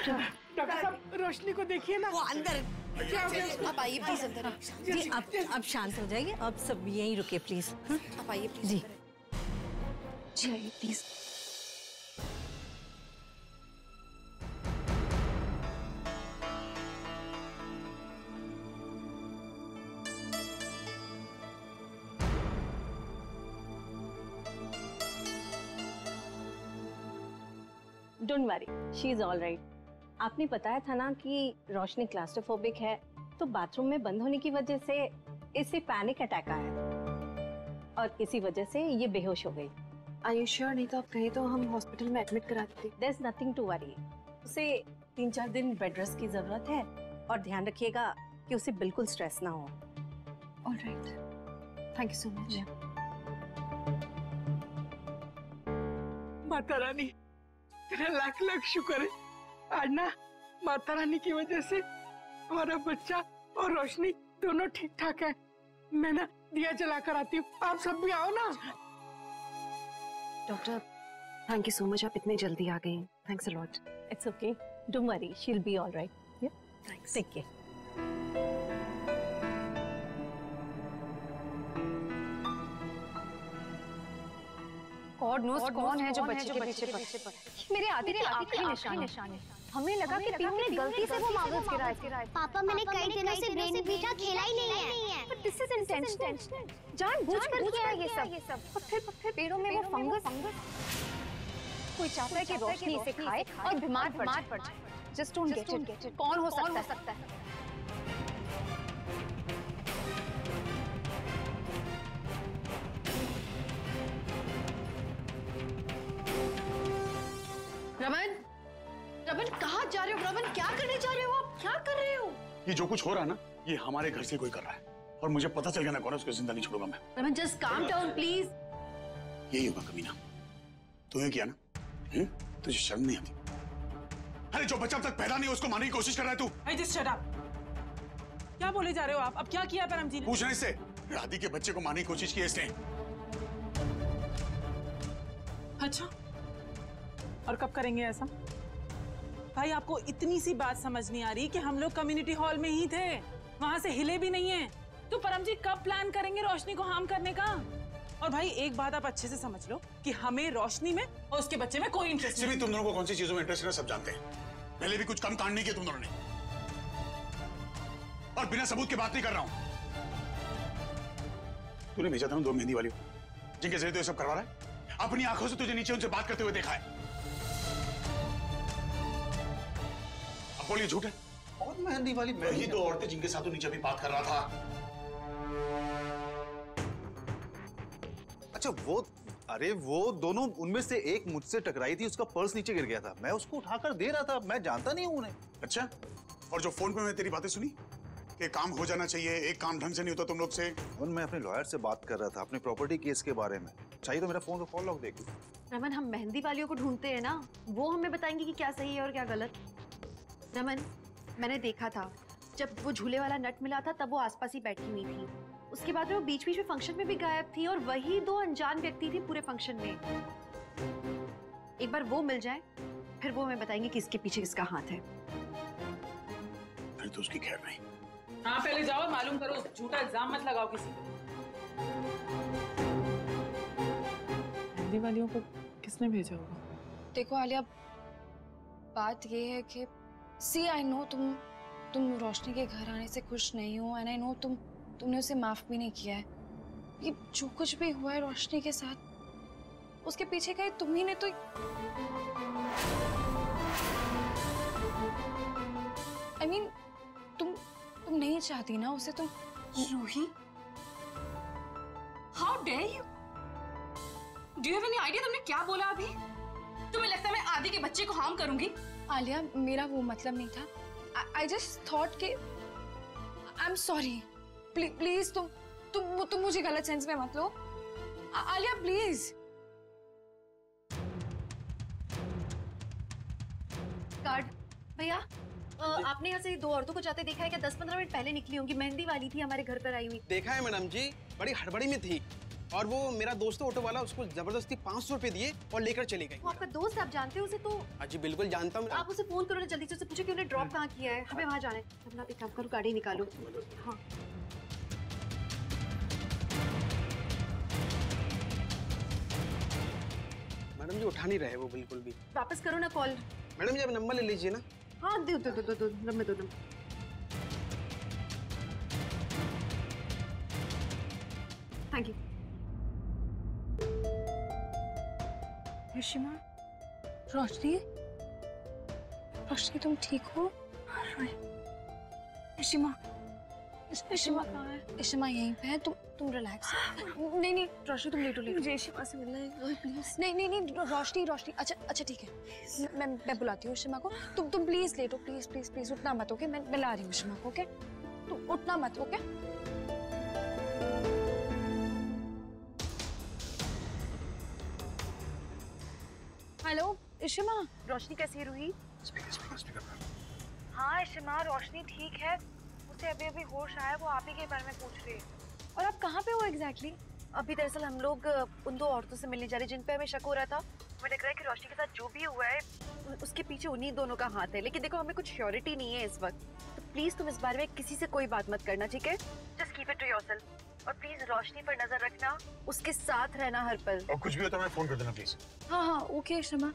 Doctor साहब रोशनी को देखिए ना, वो अंदर। क्या हो गया? आप आइए प्लीज अंदर। जी अब शांत हो जाइए, अब सब यहीं रुके प्लीज। आप आइए प्लीज। जी जी आइए please. Don't worry, she is all right. आपने बताया था ना कि रोशनी क्लास्ट्रोफोबिक है, तो बाथरूम में बंद होने की वजह से इसे पैनिक अटैक आया और इसी वजह से ये बेहोश हो गई। Are you sure? नहीं तो आप कहें तो हम हॉस्पिटल में एडमिट करा देते। There's nothing to worry। उसे 3-4 दिन बेड रेस्ट की जरूरत है और ध्यान रखिएगा कि उसे बिल्कुल स्ट्रेस ना हो। All right. Thank you so much. Mata Rani तेरा लाख लाख शुक्र है, आज ना माता रानी की वजह से हमारा बच्चा और रोशनी दोनों ठीक ठाक है। मैं ना दिया जला कर आती हूँ, आप सब भी आओ ना। Doctor thank you so much, आप इतने जल्दी आ गए। Thanks a lot. It's okay, don't worry, she'll be all right। Yeah, Thanks. take care। God knows कौन है जो बच्चे के पीछे पड़ा। मेरे आते थे आखिरी निशान है। हमें लगा कि टीम ने गलती से वो मार्बल्स गिराए। पापा मैंने कई दिनों से ब्रेन बीटा खेला ही नहीं है। But this is intentional. जानबूझकर किया है ये सब। और फिर पेड़ों में वो फंगस। कोई चाहता है कि रोशनी इसे खाए और बीमार पड़ जाए। Just don't get it. कौन हो सकता है? रमन कहाँ जा रहे हो? रमन क्या करने जा रहे हो आप? क्या कर रहे हो? ये जो कुछ हो रहा है ना, ये हमारे घर से कोई कर रहा है और मुझे पता चल गया ना कौन है, उसको जिंदा नहीं छोड़ूंगा मैं। Raman just calm down please. यही होगा कमीना, तूने किया ना? तुझे शर्म नहीं आती? अरे जो बच्चा अब तक पैदा नहीं उसको मारने की कोशिश कर रहा है तू। Just shut up. क्या बोले जा रहे हो आप? अब क्या किया परम जी ने? पूछना इससे, राधी के बच्चे को मारने की कोशिश की है इसने। अच्छा, और कब करेंगे ऐसा? भाई आपको इतनी सी बात समझ नहीं आ रही कि हम लोग कम्युनिटी हॉल में ही थे, वहां से हिले भी नहीं है। तो परम जी कब प्लान करेंगे रोशनी को हार्म करने का? और भाई एक बात आप अच्छे से समझ लो कि हमें रोशनी में और उसके बच्चे में कोई इंटरेस्ट नहीं। तुम दोनों को कौन सी चीजों में इंटरेस्ट है सब जानते हैं। पहले भी कुछ कम कांड नहीं किया तुम दोनों ने, और बिना सबूत के बात नहीं कर रहा हूं। तूने भेजा था ना 2 मेहंदी वालियों, जिनके जरिए तो ये सब करवा रहा है। अपनी आंखों से तुझे नीचे उनसे बात करते हुए देखा है। अब बोलिए झूठ है? और मेहंदी वाली वही 2 औरतें जिनके साथ तू नीचे भी बात कर रहा था। अच्छा अरे वो दोनों, उनमें से एक मुझसे टकराई थी, उसका पर्स नीचे गिर गया था, मैं उसको उठाकर दे रहा था, मैं जानता नहीं हूं उन्हें। अच्छा, और जो फोन पे मैं तेरी बातें सुनी कि काम हो जाना चाहिए, एक काम ढंग से नहीं होता तुम लोग से। मैं अपने लॉयर से बात कर रहा था अपने प्रॉपर्टी केस के बारे में। चाहिए तो मेरा फोन का कॉल लॉग देख लो। रमन हम मेहंदी वालियों को ढूंढते हैं ना, वो हमें बताएंगे कि क्या सही है और क्या गलत। रमन मैंने देखा था जब वो झूले वाला नट मिला था तब वो आसपास ही बैठी हुई थी। उसके बाद वो बीच बीच में फंक्शन में भी गायब थी और वही 2 अनजान व्यक्ति थी पूरे फंक्शन में। एक बार वो मिल जाए फिर वो हमें बताएंगे कि इसके पीछे किसका हाथ है। फिर तो उसकी खैर नहीं। हाँ पहले जाओ मालूम करो, झूठा इल्जाम मत लगाओ किसी पे। मेहंदी वालियों को किसने भेजा होगा? देखो आलिया, बात ये है कि सी आई नो तुम रोशनी के घर आने से खुश नहीं हो, एंड आई नो तुमने उसे माफ भी नहीं किया है। ये जो कुछ भी हुआ है रोशनी के साथ, उसके पीछे का तुम ही ने तो। आई मीन तुम नहीं चाहती ना उसे। तुम Ruhi, how dare you? Do you have any idea तुमने क्या बोला अभी? तुम्हें लगता है मैं आदि के बच्चे को हार्म करूंगी? आलिया मेरा वो मतलब नहीं था। आई जस्ट थॉट कि आई एम सॉरी। प्लीज तुम मुझे गलत सेंस में मत लो। आलिया प्लीज। कार्ड भैया, आपने यहाँ से 2 औरतों को जाते देखा है क्या? 10-15 मिनट पहले निकली होंगी, मेहंदी वाली थी हमारे घर पर आई हुई। देखा है मैडम जी, बड़ी हड़बड़ी में थी। और वो मेरा दोस्त ऑटो वाला उसको जबरदस्ती 500 रुपए दिए और लेकर चले गए। वो आपका दोस्त, आप जानते हो उसे? तो हाँ जी बिल्कुल जानता हूँ। आप उसे फोन करो ना जल्दी से, उसे पूछो कि उन्हें ड्रॉप कहाँ किया है, हमें वहाँ जाना है। अपना एक काम करो, गाड़ी निकालो। हाँ मैडम जी उठा नहीं रहे वो बिल्कुल भी। वापस करो ना कॉल। मैडम जी अब नंबर ले लीजिए ना। हाँ दो नंबर। Thank you. ऋषिमा, रोशनी, रोशनी तुम ठीक हो? ऋषिमा, ऋषिमा कहाँ है? ऋषिमा यहीं पे है, तुम रिलैक्स। नहीं रोशनी तुम लेटो। मुझे ऋषिमा से मिलना है प्लीज। नहीं रोशनी, अच्छा ठीक है, मैं बुलाती हूँ ऋषिमा को। तुम प्लीज लेटो, प्लीज उठना मत, ओके? मैं ला रही हूँ ऋषिमा को, ओके? तुम उठना मत, ओके? हेलो ऋषिमा। रोशनी कैसी है रूही? हाँ ऋषिमा, रोशनी ठीक है, उसे अभी अभी होश आया, वो आप ही के बारे में पूछ रही है। और आप कहाँ पे हो एग्जैक्टली? अभी दरअसल हम लोग उन दो औरतों से मिलने जा रहे जिन पे हमें शक हो रहा था। हमें लग रहा है कि रोशनी के साथ जो भी हुआ है उसके पीछे उन्हीं दोनों का हाथ है, लेकिन देखो हमें कुछ श्योरिटी नहीं है इस वक्त। तो प्लीज तुम इस बारे में किसी से कोई बात मत करना, ठीक है? Just keep it to yourself. और प्लीज रोशनी पर नजर रखना, उसके साथ रहना हर पल। और कुछ भी होता है मैं फोन कर देना प्लीज। हाँ ओके ऋषिमा,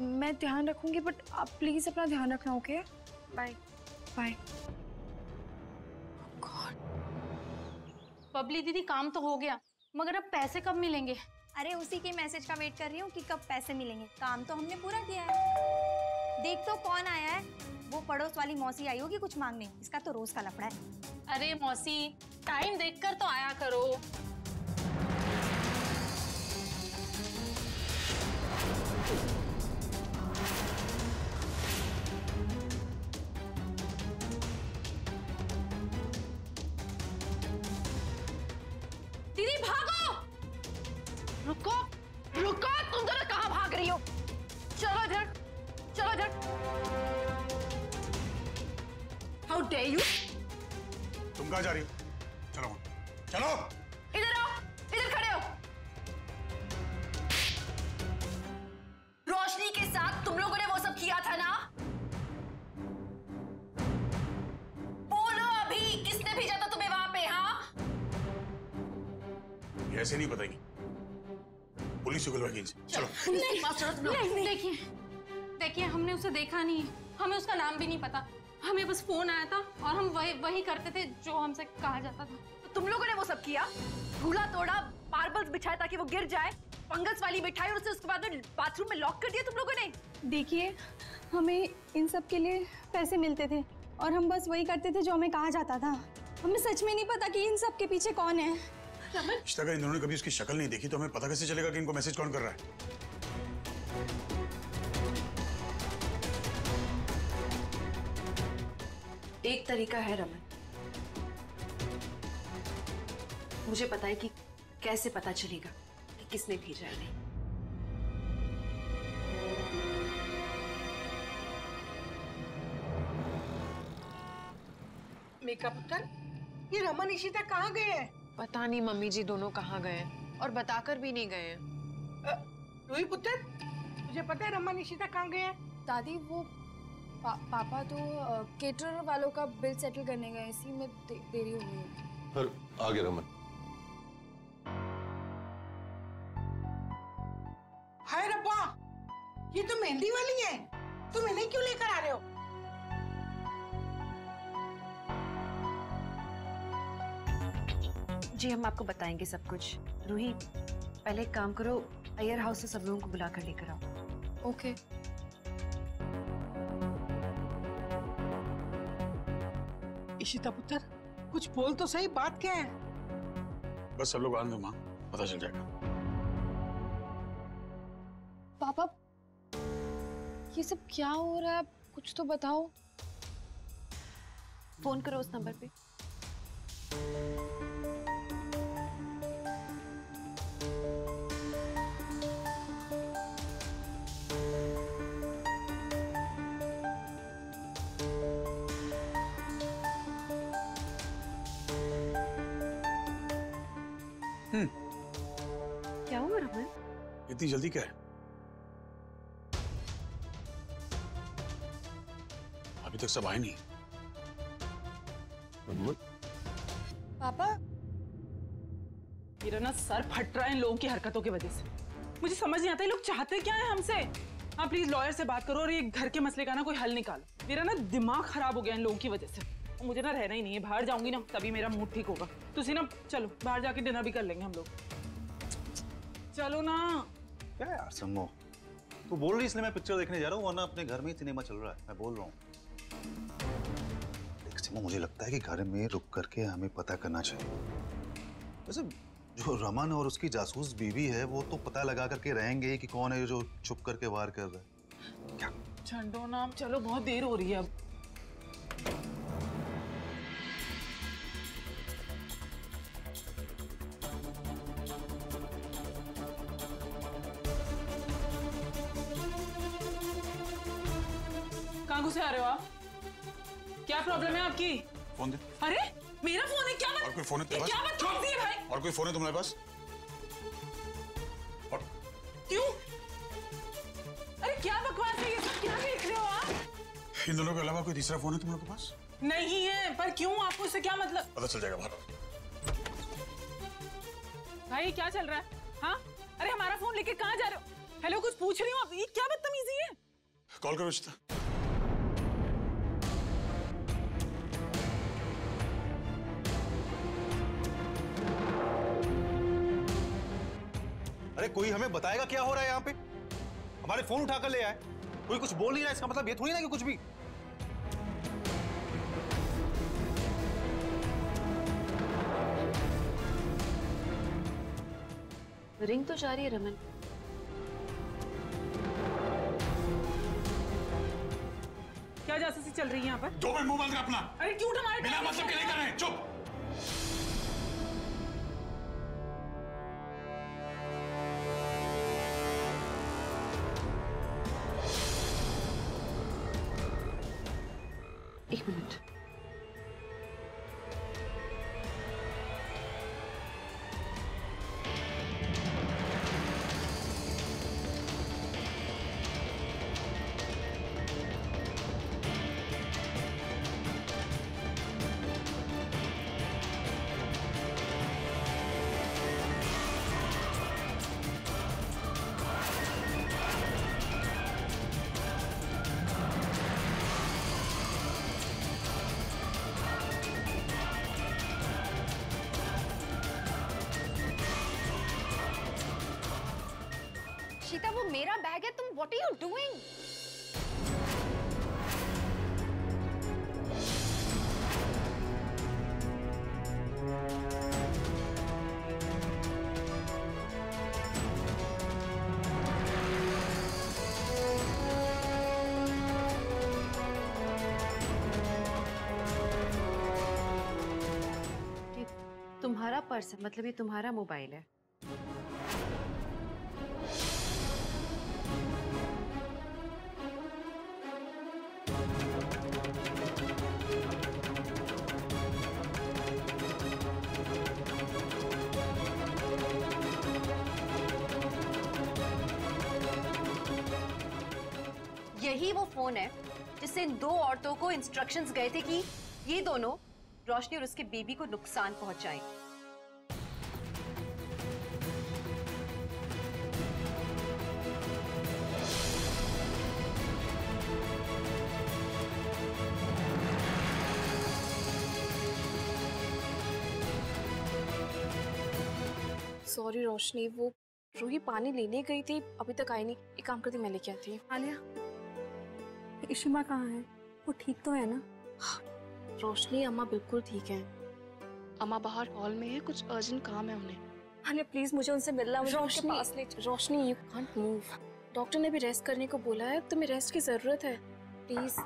मैं ध्यान रखूंगी, बट आप प्लीज अपना ध्यान रखना, ओके? Bye bye. बबली दीदी काम तो हो गया, मगर अब पैसे कब मिलेंगे? अरे उसी के मैसेज का वेट कर रही हूँ कि कब पैसे मिलेंगे। काम तो हमने पूरा किया है। देख तो कौन आया है, वो पड़ोस वाली मौसी आई होगी कुछ मांगने। इसका तो रोज का लफड़ा है। अरे मौसी, टाइम देखकर तो आया करो। दीदी भागो! रुको, तुम दोनों कहाँ भाग रही हो? चलो इधर। How dare you? तुम कहाँ जा रही हो? चलो इधर आओ, इधर खड़े हो। रोशनी के साथ तुम लोगों ने वो सब किया था ना? बोलो अभी, किसने भेजा था तुम्हें वहां पे? हाँ ये ऐसे नहीं बताएगी, पुलिस को बुलवाएगी इनसे। चलो नहीं, देखिए हमने उसे देखा नहीं, हमें उसका नाम भी नहीं पता। हमें बस फोन आया था और हम वही करते थे जो हमसे कहा जाता था। तो तुम लोगों ने वो सब किया, झूला तोड़ा, मार्बल्स बिछाए ताकि वो गिर जाए, फंगस वाली मिठाई, और उसे उसके बाद में बाथरूम में लॉक कर दिया तुम लोगों ने। देखिए, हमें इन सब के लिए पैसे मिलते थे और हम बस वही करते थे जो हमें कहा जाता था। हमें सच में नहीं पता कि इन सब के पीछे कौन है। इश्ता का इन दोनों ने कभी उसकी शक्ल नहीं देखी, तो हमें पता कैसे चलेगा कि इनको मैसेज कौन कर रहा है? एक तरीका है रमन, मुझे पता है कि कैसे पता चलेगा कि किसने भेजा है। नहीं, मेका पुत्र, ये रमन इशिता कहाँ गए हैं? पता नहीं मम्मी जी, दोनों कहाँ गए हैं और बताकर भी नहीं गए हैं। रूही पुत्र, तुझे पता है रमन इशिता कहाँ गए हैं? दादी वो पापा तो केटरर वालों का बिल सेटल करने गए, इसी में देरी हो गई होगी। पर आगे रमन। हाय रब्बा, ये तो मेहंदी वाली है, तुम इन्हें क्यों लेकर आ रहे हो? जी हम आपको बताएंगे सब कुछ। रूही, पहले एक काम करो, अय्यर हाउस से सब लोगों को बुलाकर लेकर आओ। ओके। इशिता पुत्र, कुछ बोल तो सही, बात क्या है? बस सब लोग आनंद मां, पता चल जाएगा। पापा, ये सब क्या हो रहा है, कुछ तो बताओ। फोन करो उस नंबर पे। इतनी जल्दी क्या है? अभी तक सब आए नहीं। पापा, मेरा ना सर फट रहा है इन लोगों की हरकतों की वजह से। मुझे समझ नहीं आता ये लोग चाहते क्या है हमसे। हाँ प्लीज लॉयर से बात करो और ये घर के मसले का ना कोई हल निकालो। मेरा ना दिमाग खराब हो गया इन लोगों की वजह से। मुझे ना रहना ही नहीं है, बाहर जाऊंगी ना तभी मेरा मूड ठीक होगा। तुसी ना चलो बाहर जाके डिनर भी कर लेंगे हम लोग। चलो ना। क्या यार सम्मो, तू बोल रही इसलिए मैं पिक्चर देखने जा रहा हूँ, वरना अपने घर में ही सिनेमा चल रहा है। मैं बोल रहा हूँ देख सम्मो, मुझे लगता है कि घर में रुक करके हमें पता करना चाहिए। वैसे जो रमन और उसकी जासूस बीवी है वो तो पता लगा करके रहेंगे कि कौन है जो छुप करके वार कर रहा है। क्या छंडो ना, चलो बहुत देर हो रही है अब। कहाँ घुसे आ रहे हो आप? क्या प्रॉब्लम है आपकी? फोन दे। अरे मेरा फोन है? क्या बात? और कोई फोन है तुम्हारे पास? क्या बात करती है भाई? और कोई फोन है तुम्हारे पास? और क्यों? अरे क्या बकवास है ये सब? क्या देख रहे हो आप? इन दोनों के अलावा कोई तीसरा फोन है तुम लोगों के पास? नहीं है, पर क्यों? आपको इससे क्या मतलब? पता चल जाएगा बाहर। भाई क्या चल रहा है? हाँ? अरे हमारा फोन लेके कहाँ जा रहे हो? हेलो, कुछ पूछ रही हूँ आप, ये क्या बदतमीजी है? कॉल करो रिश्ता। अरे कोई हमें बताएगा क्या हो रहा है यहाँ पे? हमारे फोन उठाकर ले आए, कोई कुछ बोल नहीं रहा, इसका मतलब ये थोड़ी ना कि कुछ भी। रिंग तो जा रही है रमन। क्या जासूसी चल रही है यहाँ पर? 2 मिनट मुंह बंद कर अपना। अरे क्यों हमारे बिना मतलब के नहीं कर रहे हैं, चुप। एक मिनट। शीता, वो मेरा बैग है, तुम व्हाट आर यू डूइंग? तुम्हारा पर्स है, मतलब ये तुम्हारा मोबाइल है। यही वो फोन है जिससे इन 2 औरतों को इंस्ट्रक्शंस गए थे कि ये दोनों रोशनी और उसके बेबी को नुकसान पहुंचाएं। सॉरी रोशनी, वो रूही पानी लेने गई थी, अभी तक आई नहीं। एक काम करती, मैं लेके आती हूँ। आलिया, इशिमा कहाँ है? वो ठीक तो है ना? रोशनी, अम्मा बिल्कुल ठीक है। अम्मा बाहर हॉल में है, कुछ अर्जेंट काम है उन्हें। आलिया प्लीज मुझे उनसे मिलना, मुझे उनके पास ले। रोशनी, यू कांट मूव। डॉक्टर ने भी रेस्ट करने को बोला है, तुम्हें रेस्ट की जरूरत है, प्लीज।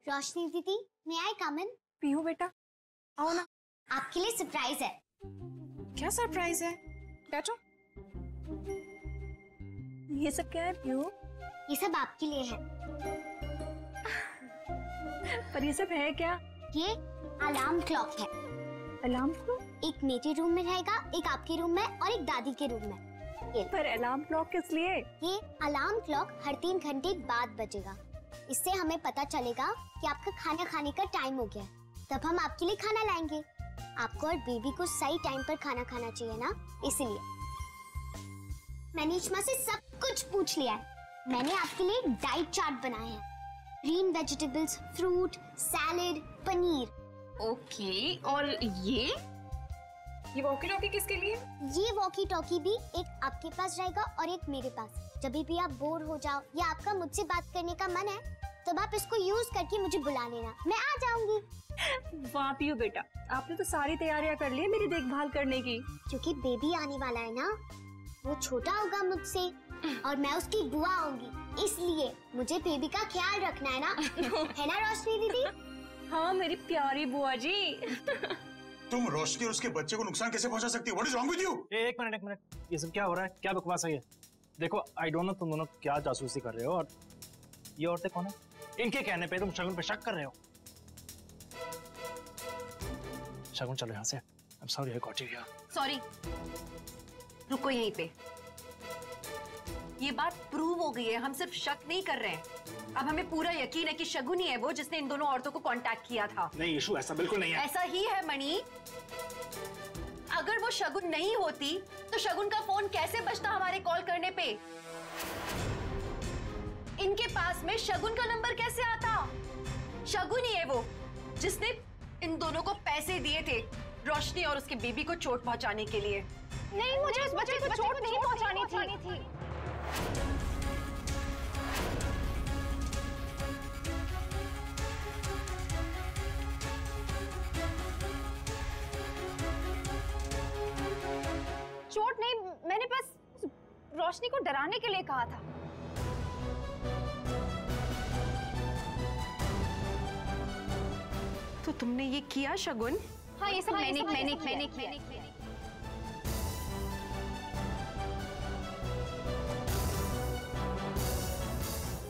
रोशनी दीदी, may I come in? Pihu बेटा, आओ ना। आपके लिए सरप्राइज है। क्या सरप्राइज है? बैठो। ये सब क्या है पीहू? ये सब आपके लिए है। पर ये सब है क्या? ये अलार्म क्लॉक है। Alarm clock? एक मेरे रूम में रहेगा, एक आपके रूम में और एक दादी के रूम में। पर अलार्म क्लॉक किस लिए? ये अलार्म क्लॉक हर 3 घंटे बाद बजेगा। इससे हमें पता चलेगा कि आपका खाना खाने का टाइम हो गया है। तब हम आपके लिए खाना लाएंगे। आपको और बेबी को सही टाइम पर खाना खाना चाहिए ना, इसलिए। मैंने इश्मा से सब कुछ पूछ लिया है। मैंने आपके लिए डाइट चार्ट बनाया है। Green vegetables, fruit, salad, paneer. Okay, और ये वॉकी टॉकी किसके लिए? ये वॉकी टॉकी भी एक आपके पास रहेगा और एक मेरे पास। जब भी आप बोर हो जाओ या आपका मुझसे बात करने का मन है, तब आप इसको यूज करके मुझे बुला लेना, मैं आ जाऊंगी। वाह पियो बेटा, आपने तो सारी तैयारियां कर ली है मेरी देखभाल करने की। क्योंकि बेबी आने वाला है ना, वो छोटा होगा मुझसे और मैं उसकी बुआ होंगी, इसलिए मुझे बेबी का ख्याल रखना है ना। है ना रोशनी दीदी? हाँ मेरी प्यारी बुआ जी। तुम रोशनी और उसके बच्चे को नुकसान कैसे पहुंचा सकती हो? What is wrong with you? एक मिनट, ये सब क्या हो रहा है? क्या बकवास है ये? देखो, आई डोंट नो तुम दोनों क्या जासूसी कर रहे हो, और ये औरतें कौन है? इनके कहने पे तुम शगुन पे शक कर रहे हो। शगुन चलो यहाँ से। I'm sorry I got you here. Sorry, रुको यहीं पे। ये बात प्रूव हो गई है, हम सिर्फ शक नहीं कर रहे हैं। अब हमें पूरा यकीन है कि शगुन ही है वो जिसने इन दोनों औरतों को कांटेक्ट किया था। नहीं इशू, ऐसा बिल्कुल नहीं है। ऐसा ही है मणि। अगर वो शगुन नहीं होती तो शगुन का फोन कैसे बजता हमारे कॉल करने पे? इनके पास में शगुन का नंबर कैसे आता? शगुन ही है वो जिसने इन दोनों को पैसे दिए थे रोशनी और उसके बेबी को चोट पहुंचाने के लिए। नहीं, मुझे उस बच्चे को चोट नहीं पहुंचानी थी। चोट नहीं, मैंने बस रोशनी को डराने के लिए कहा था। तो तुमने ये किया शगुन? हाँ, ये सब मैंने किया।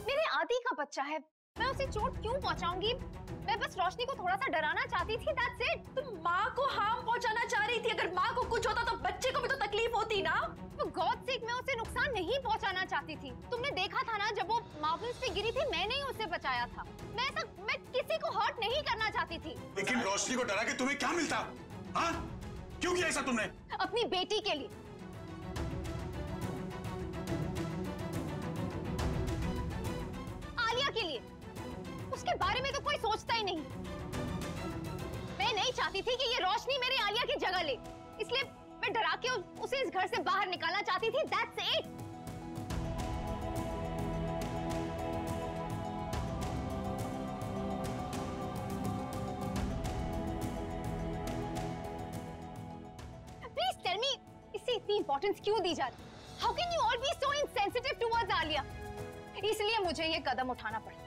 मेरे आदि का बच्चा है, मैं उसे चोट क्यों पहुंचाऊंगी? मैं बस रोशनी को थोड़ा सा डराना चाहती थी, that's it। तुम माँ को हार्म पहुंचाना चाह रही थी। अगर माँ को कुछ होता तो बच्चे को भी तो तकलीफ होती ना। तो गॉड सेक मैं उसे नुकसान नहीं पहुंचाना चाहती थी। तुमने देखा था ना, जब वो मार्बल्स पे गिरी थी, मैंने ही उसे बचाया था। मैं किसी को हर्ट नहीं करना चाहती थी। लेकिन रोशनी को डरा के तुम्हें क्या मिलता? हाँ? क्यों किया ऐसा तुमने? अपनी बेटी के लिए। आलिया के लिए। उसके बारे में तो कोई सोचता ही नहीं। मैं नहीं चाहती थी कि ये रोशनी मेरी आलिया की जगह ले, इसलिए मैं डरा के उसे इस घर से बाहर निकालना चाहती थी, that's it। Please tell me, इसे इतनी इंपॉर्टेंस क्यों दी जा रही? How can you all be so insensitive towards Alia? इसलिए मुझे ये कदम उठाना पड़ा।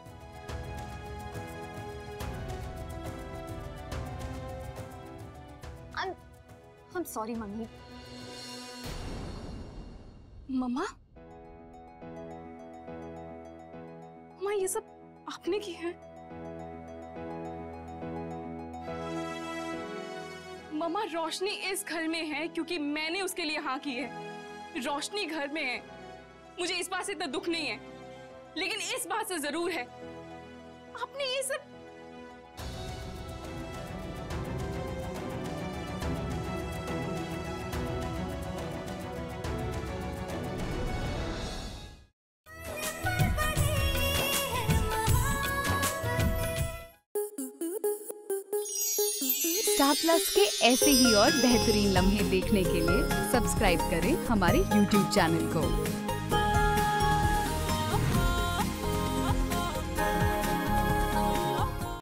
I'm sorry, mummy. मम्मा, मम्मा ये सब आपने किया है? मम्मा, रोशनी इस घर में है क्योंकि मैंने उसके लिए हाँ की है। रोशनी घर में है, मुझे इस बात से इतना दुख नहीं है, लेकिन इस बात से जरूर है आपने ये सब। स्टार प्लस के ऐसे ही और बेहतरीन लम्हे देखने के लिए सब्सक्राइब करें हमारे YouTube चैनल को।